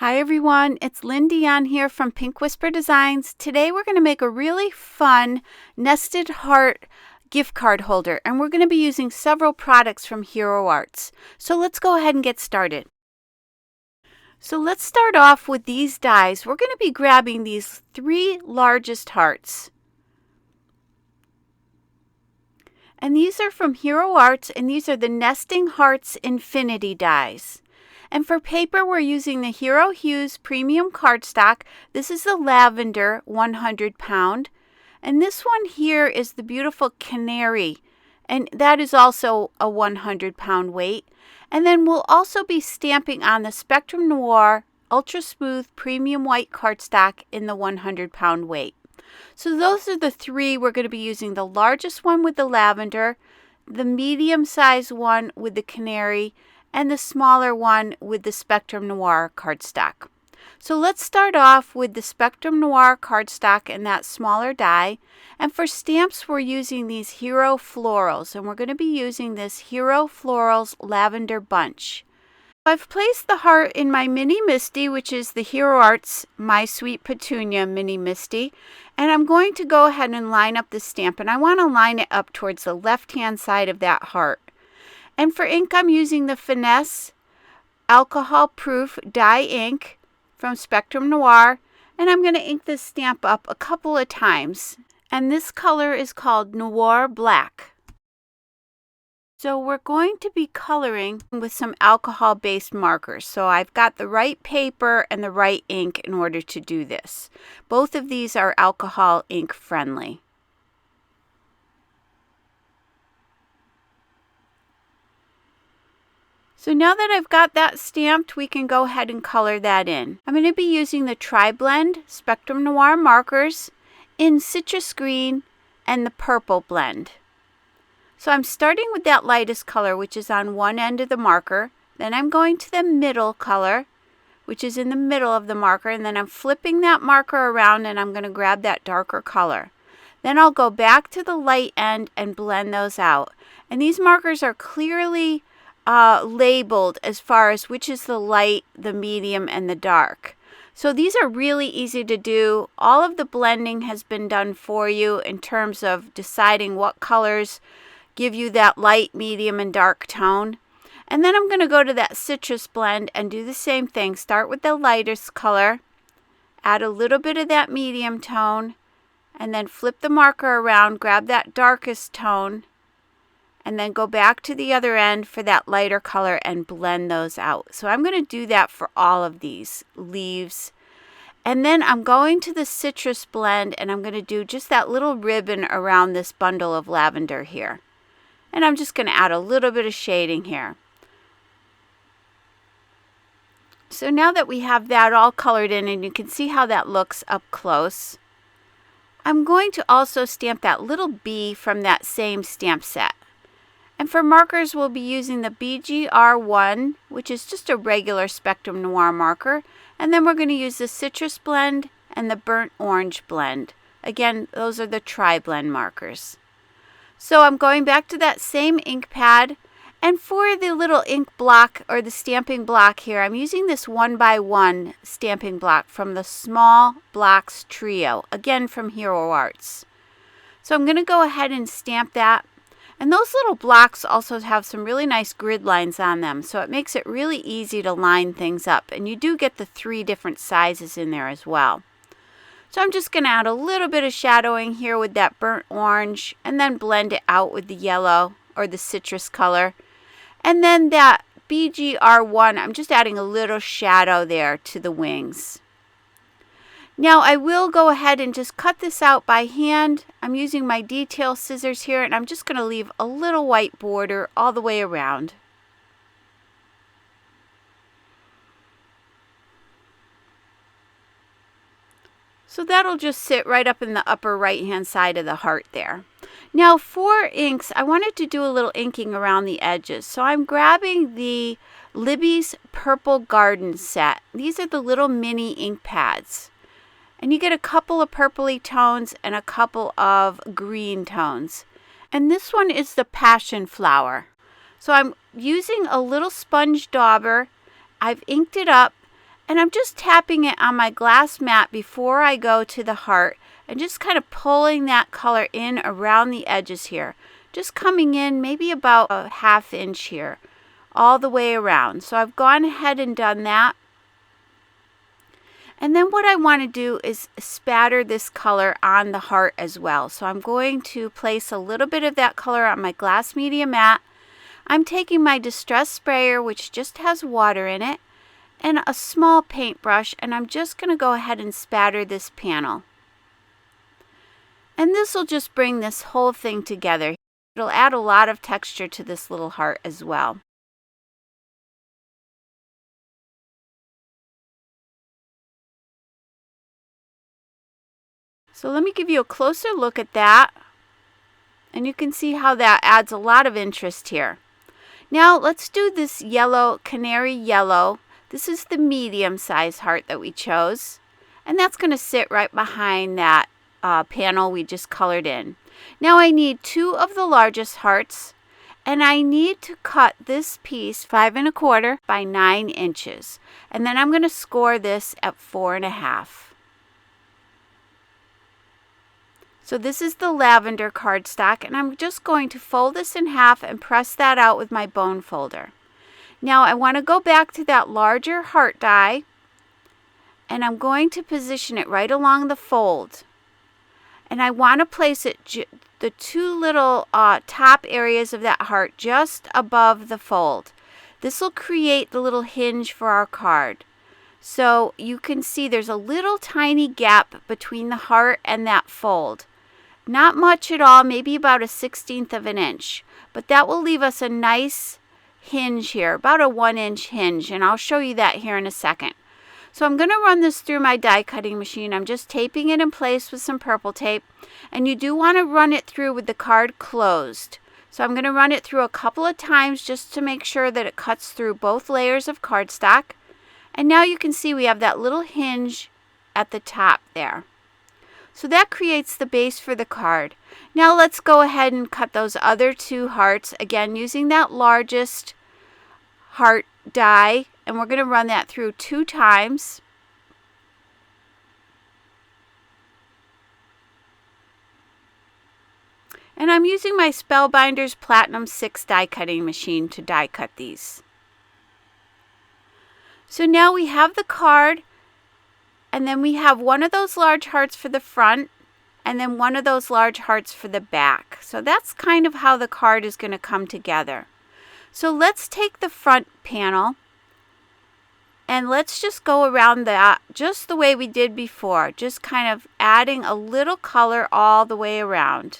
Hi everyone, it's Lindy on here from Pink Whisper Designs. Today we're going to make a really fun nested heart gift card holder, and we're going to be using several products from Hero Arts. So let's go ahead and get started. So let's start off with these dies. We're going to be grabbing these three largest hearts. And these are from Hero Arts, and these are the Nesting Hearts Infinity dies. And for paper, we're using the Hero Hues Premium Cardstock. This is the Lavender 100 pound. And this one here is the beautiful Canary. And that is also a 100 pound weight. And then we'll also be stamping on the Spectrum Noir Ultra Smooth Premium White Cardstock in the 100 pound weight. So those are the three. We're going to be using the largest one with the Lavender, the medium-sized one with the Canary, and the smaller one with the Spectrum Noir cardstock. So let's start off with the Spectrum Noir cardstock and that smaller die. And for stamps, we're using these Hero Florals, and we're going to be using this Hero Florals Lavender Bunch. I've placed the heart in my mini Misti, which is the Hero Arts My Sweet Petunia mini Misti. And I'm going to go ahead and line up the stamp, and I want to line it up towards the left-hand side of that heart. And for ink, I'm using the Finesse Alcohol Proof Dye ink from Spectrum Noir. And I'm going to ink this stamp up a couple of times. And this color is called Noir Black. So we're going to be coloring with some alcohol-based markers. So I've got the right paper and the right ink in order to do this. Both of these are alcohol ink friendly. So now that I've got that stamped, we can go ahead and color that in. I'm going to be using the Tri-Blend Spectrum Noir markers in Citrus Green and the Purple blend. So I'm starting with that lightest color, which is on one end of the marker. Then I'm going to the middle color, which is in the middle of the marker. And then I'm flipping that marker around, and I'm going to grab that darker color. Then I'll go back to the light end and blend those out. And these markers are clearly labeled as far as which is the light, the medium, and the dark. So these are really easy to do. All of the blending has been done for you in terms of deciding what colors give you that light, medium, and dark tone. And then I'm going to go to that citrus blend and do the same thing. Start with the lightest color, add a little bit of that medium tone, and then flip the marker around, grab that darkest tone, and then go back to the other end for that lighter color and blend those out. So I'm going to do that for all of these leaves. And then I'm going to the citrus blend, and I'm going to do just that little ribbon around this bundle of lavender here. And I'm just going to add a little bit of shading here. So now that we have that all colored in, and you can see how that looks up close, I'm going to also stamp that little bee from that same stamp set. And for markers, we'll be using the BGR1, which is just a regular Spectrum Noir marker. And then we're going to use the citrus blend and the burnt orange blend. Again, those are the Tri-Blend markers. So I'm going back to that same ink pad. And for the little ink block or the stamping block here, I'm using this 1x1 stamping block from the Small Blocks Trio, again from Hero Arts. So I'm going to go ahead and stamp that. And those little blocks also have some really nice grid lines on them, so it makes it really easy to line things up. And you do get the 3 different sizes in there as well. So I'm just going to add a little bit of shadowing here with that burnt orange, and then blend it out with the yellow or the citrus color. And then that BGR1, I'm just adding a little shadow there to the wings. Now I will go ahead and just cut this out by hand. I'm using my detail scissors here, and I'm just going to leave a little white border all the way around. So that'll just sit right up in the upper right hand side of the heart there. Now for inks, I wanted to do a little inking around the edges. So I'm grabbing the Libby's Purple Garden set. These are the little mini ink pads. And you get a couple of purpley tones and a couple of green tones. And this one is the Passion Flower. So I'm using a little sponge dauber. I've inked it up, And I'm just tapping it on my glass mat before I go to the heart and just kind of pulling that color in around the edges here. Just coming in maybe about a ½ inch here, all the way around. So I've gone ahead and done that. And then what I want to do is spatter this color on the heart as well. So I'm going to place a little bit of that color on my glass media mat. I'm taking my distress sprayer, which just has water in it, and a small paintbrush, and I'm just going to go ahead and spatter this panel. And this will just bring this whole thing together. It'll add a lot of texture to this little heart as well. So let me give you a closer look at that. And you can see how that adds a lot of interest here. Now let's do this yellow, canary yellow. This is the medium size heart that we chose. And that's going to sit right behind that panel we just colored in. Now I need 2 of the largest hearts. And I need to cut this piece 5 1/4 by 9 inches. And then I'm going to score this at 4 1/2. So this is the lavender cardstock, and I'm just going to fold this in half and press that out with my bone folder. Now I want to go back to that larger heart die, and I'm going to position it right along the fold. And I want to place it, the 2 little top areas of that heart just above the fold. This will create the little hinge for our card. So you can see there's a little tiny gap between the heart and that fold. Not much at all, maybe about a 1/16 of an inch. But that will leave us a nice hinge here, about a 1-inch hinge. And I'll show you that here in a second. So I'm going to run this through my die cutting machine. I'm just taping it in place with some purple tape. And you do want to run it through with the card closed. So I'm going to run it through a couple of times just to make sure that it cuts through both layers of cardstock. And now you can see we have that little hinge at the top there. So that creates the base for the card. Now let's go ahead and cut those other 2 hearts, again using that largest heart die, and we're going to run that through 2 times. And I'm using my Spellbinders Platinum 6 die cutting machine to die cut these. So now we have the card. And then we have one of those large hearts for the front, and then one of those large hearts for the back. So that's kind of how the card is going to come together. So let's take the front panel, and let's just go around that just the way we did before, just kind of adding a little color all the way around.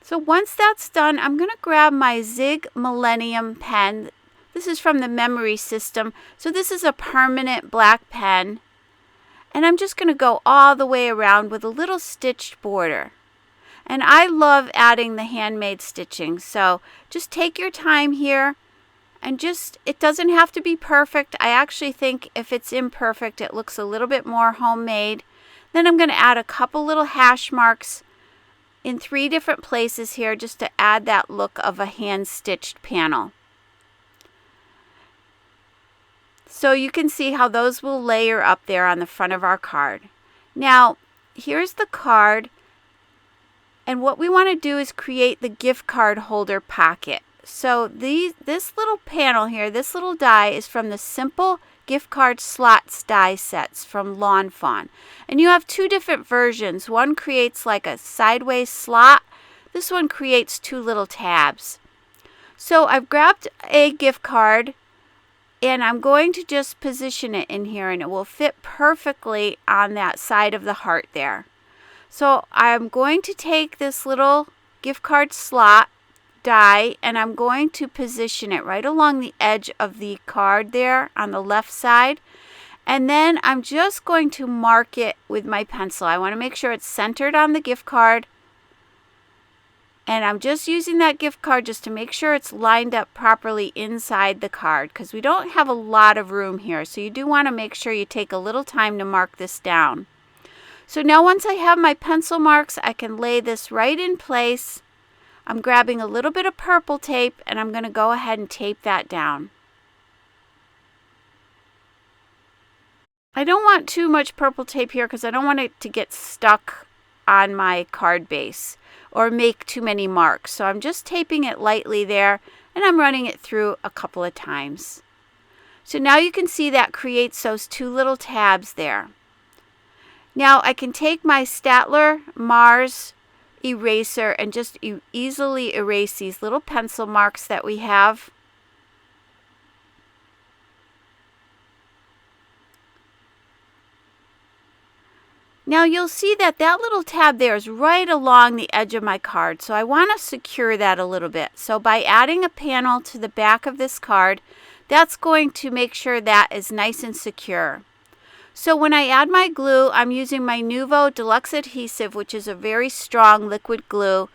So once that's done, I'm going to grab my Zig Millennium pen. This is from the Memory System. So this is a permanent black pen. And I'm just going to go all the way around with a little stitched border. And I love adding the handmade stitching. So just take your time here. And it doesn't have to be perfect. I actually think if it's imperfect, it looks a little bit more homemade. Then I'm going to add a couple little hash marks in 3 different places here just to add that look of a hand-stitched panel. So you can see how those will layer up there on the front of our card. Now, here's the card. And what we want to do is create the gift card holder pocket. So this little panel here, this little die is from the Simple Gift Card Slots die sets from Fawn. And you have 2 different versions. One creates like a sideways slot. This one creates 2 little tabs. So I've grabbed a gift card. And I'm going to just position it in here, and it will fit perfectly on that side of the heart there. So I'm going to take this little gift card slot die, and I'm going to position it right along the edge of the card there on the left side. And then I'm just going to mark it with my pencil. I want to make sure it's centered on the gift card. And I'm just using that gift card just to make sure it's lined up properly inside the card, because we don't have a lot of room here. So you do want to make sure you take a little time to mark this down. So now once I have my pencil marks, I can lay this right in place. I'm grabbing a little bit of purple tape, and I'm going to go ahead and tape that down. I don't want too much purple tape here because I don't want it to get stuck on my card base or make too many marks. So I'm just taping it lightly there, and I'm running it through a couple of times. So now you can see that creates those two little tabs there. Now I can take my Staedtler Mars eraser and just easily erase these little pencil marks that we have. Now you'll see that that little tab there is right along the edge of my card, so I want to secure that a little bit. So by adding a panel to the back of this card, that's going to make sure that is nice and secure. So when I add my glue, I'm using my Nuvo Deluxe adhesive, which is a very strong liquid glue,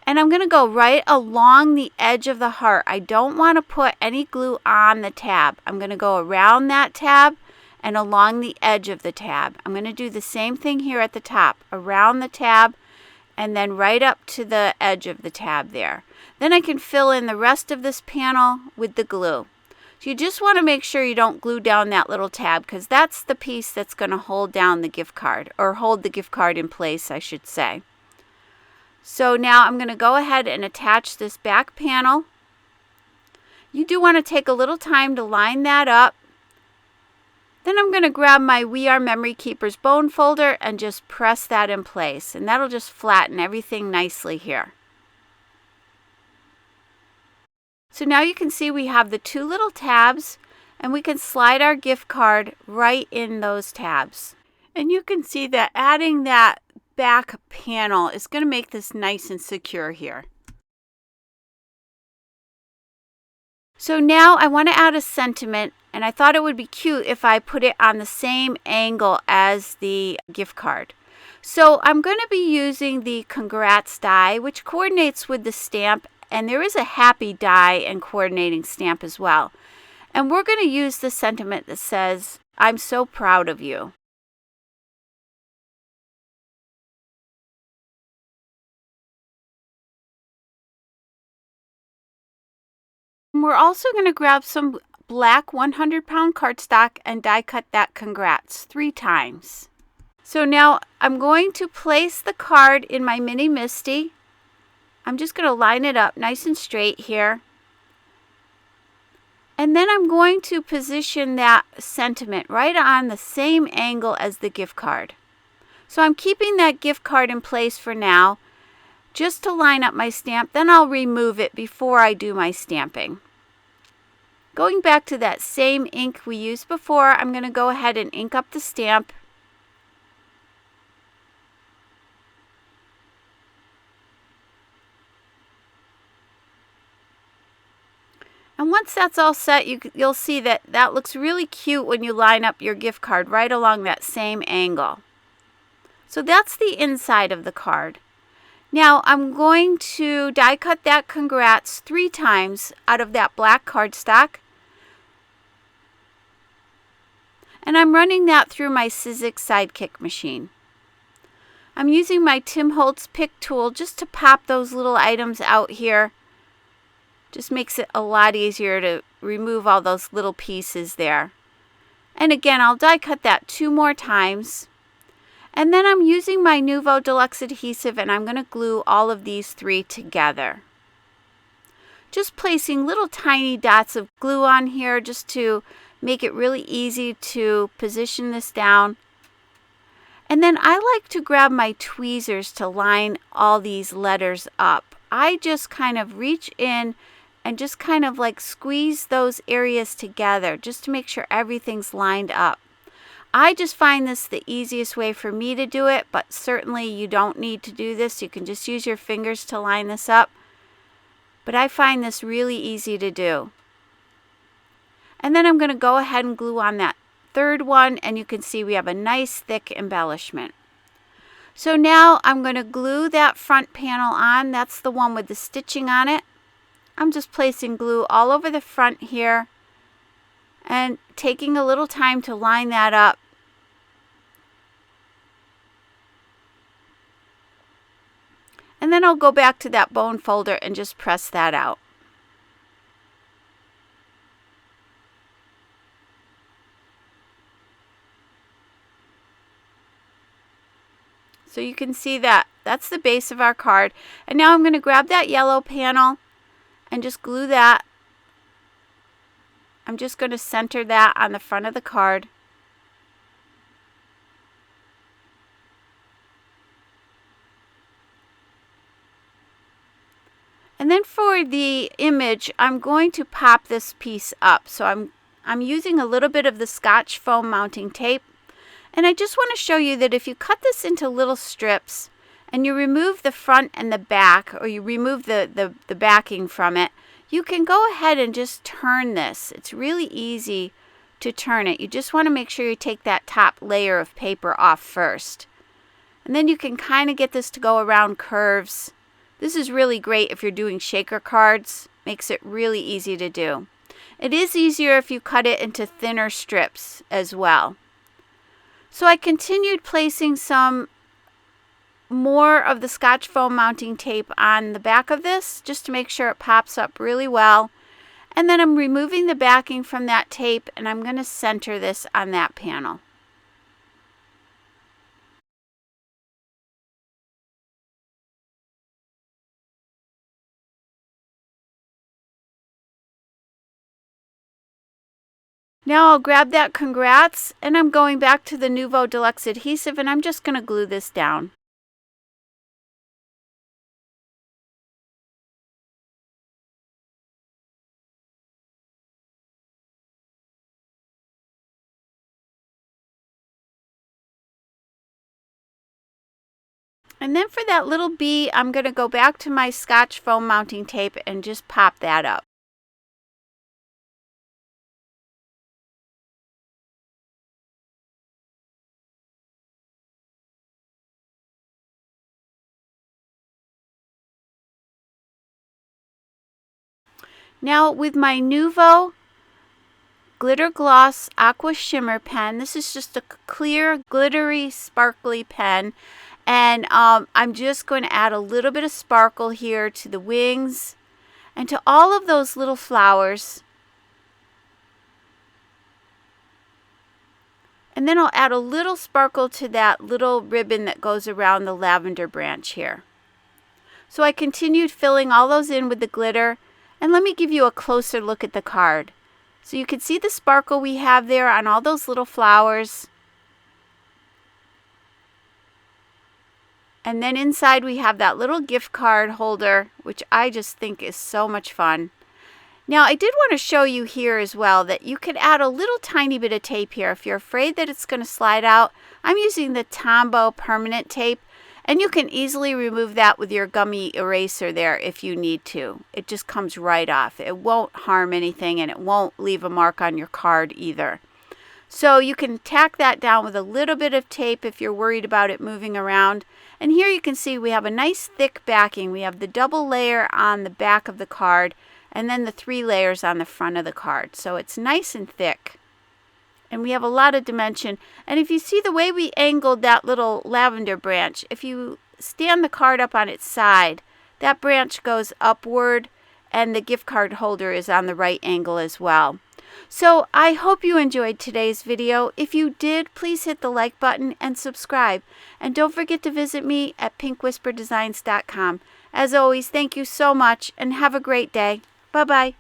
and I'm going to go right along the edge of the heart. I don't want to put any glue on the tab. I'm going to go around that tab and along the edge of the tab. I'm going to do the same thing here at the top, around the tab and then right up to the edge of the tab there. Then I can fill in the rest of this panel with the glue. So you just want to make sure you don't glue down that little tab because that's the piece that's going to hold down the gift card, or hold the gift card in place, I should say. So now I'm going to go ahead and attach this back panel. You do want to take a little time to line that up. Then I'm going to grab my We Are Memory Keepers bone folder and just press that in place. And that'll just flatten everything nicely here. So now you can see we have the two little tabs, and we can slide our gift card right in those tabs. And you can see that adding that back panel is going to make this nice and secure here. So now I want to add a sentiment, and I thought it would be cute if I put it on the same angle as the gift card. So I'm going to be using the Congrats die, which coordinates with the stamp, and there is a happy die and coordinating stamp as well. And we're going to use the sentiment that says, "I'm so proud of you." We're also going to grab some black 100-pound cardstock and die cut that Congrats 3 times. So now I'm going to place the card in my mini Misti. I'm just going to line it up nice and straight here. And then I'm going to position that sentiment right on the same angle as the gift card. So I'm keeping that gift card in place for now, just to line up my stamp. Then I'll remove it before I do my stamping. Going back to that same ink we used before, I'm going to go ahead and ink up the stamp. And once that's all set, you'll see that that looks really cute when you line up your gift card right along that same angle. So that's the inside of the card. Now I'm going to die cut that Congrats 3 times out of that black cardstock. And I'm running that through my Sizzix Sidekick machine. I'm using my Tim Holtz pick tool just to pop those little items out here. Just makes it a lot easier to remove all those little pieces there. And again, I'll die cut that 2 more times. And then I'm using my Nuvo Deluxe adhesive, and I'm going to glue all of these 3 together. Just placing little tiny dots of glue on here just to make it really easy to position this down. And then I like to grab my tweezers to line all these letters up. I just kind of reach in and just kind of like squeeze those areas together just to make sure everything's lined up. I just find this the easiest way for me to do it, but certainly you don't need to do this. You can just use your fingers to line this up. But I find this really easy to do. And then I'm going to go ahead and glue on that 3rd one, and you can see we have a nice thick embellishment. So now I'm going to glue that front panel on. That's the one with the stitching on it. I'm just placing glue all over the front here and taking a little time to line that up. And then I'll go back to that bone folder and just press that out. So you can see that that's the base of our card. And now I'm going to grab that yellow panel and just glue that. I'm just going to center that on the front of the card. And then for the image, I'm going to pop this piece up. So I'm using a little bit of the Scotch foam mounting tape. And I just want to show you that if you cut this into little strips and you remove the front and the back, or you remove the backing from it, you can go ahead and just turn this. It's really easy to turn it. You just want to make sure you take that top layer of paper off first. And then you can kind of get this to go around curves. This is really great if you're doing shaker cards. Makes it really easy to do. It is easier if you cut it into thinner strips as well. So I continued placing some more of the Scotch foam mounting tape on the back of this just to make sure it pops up really well. And then I'm removing the backing from that tape and I'm going to center this on that panel. Now I'll grab that congrats and I'm going back to the Nuvo Deluxe adhesive and I'm just going to glue this down. And then for that little bee, I'm going to go back to my Scotch foam mounting tape and just pop that up. Now with my Nuvo Glitter Gloss Aqua Shimmer pen, this is just a clear, glittery, sparkly pen. And I'm just going to add a little bit of sparkle here to the wings and to all of those little flowers. And then I'll add a little sparkle to that little ribbon that goes around the lavender branch here. So I continued filling all those in with the glitter. And let me give you a closer look at the card. So you can see the sparkle we have there on all those little flowers. And then inside we have that little gift card holder, which I just think is so much fun. Now I did want to show you here as well that you could add a little tiny bit of tape here. If you're afraid that it's going to slide out, I'm using the Tombow permanent tape. And you can easily remove that with your gummy eraser there if you need to. It just comes right off. It won't harm anything and it won't leave a mark on your card either. So you can tack that down with a little bit of tape if you're worried about it moving around. And here you can see we have a nice thick backing. We have the double layer on the back of the card and then the 3 layers on the front of the card. So it's nice and thick. And we have a lot of dimension. And if you see the way we angled that little lavender branch, if you stand the card up on its side, that branch goes upward and the gift card holder is on the right angle as well. So I hope you enjoyed today's video. If you did, please hit the like button and subscribe. And don't forget to visit me at pinkwhisperdesigns.com. As always, thank you so much and have a great day. Bye-bye.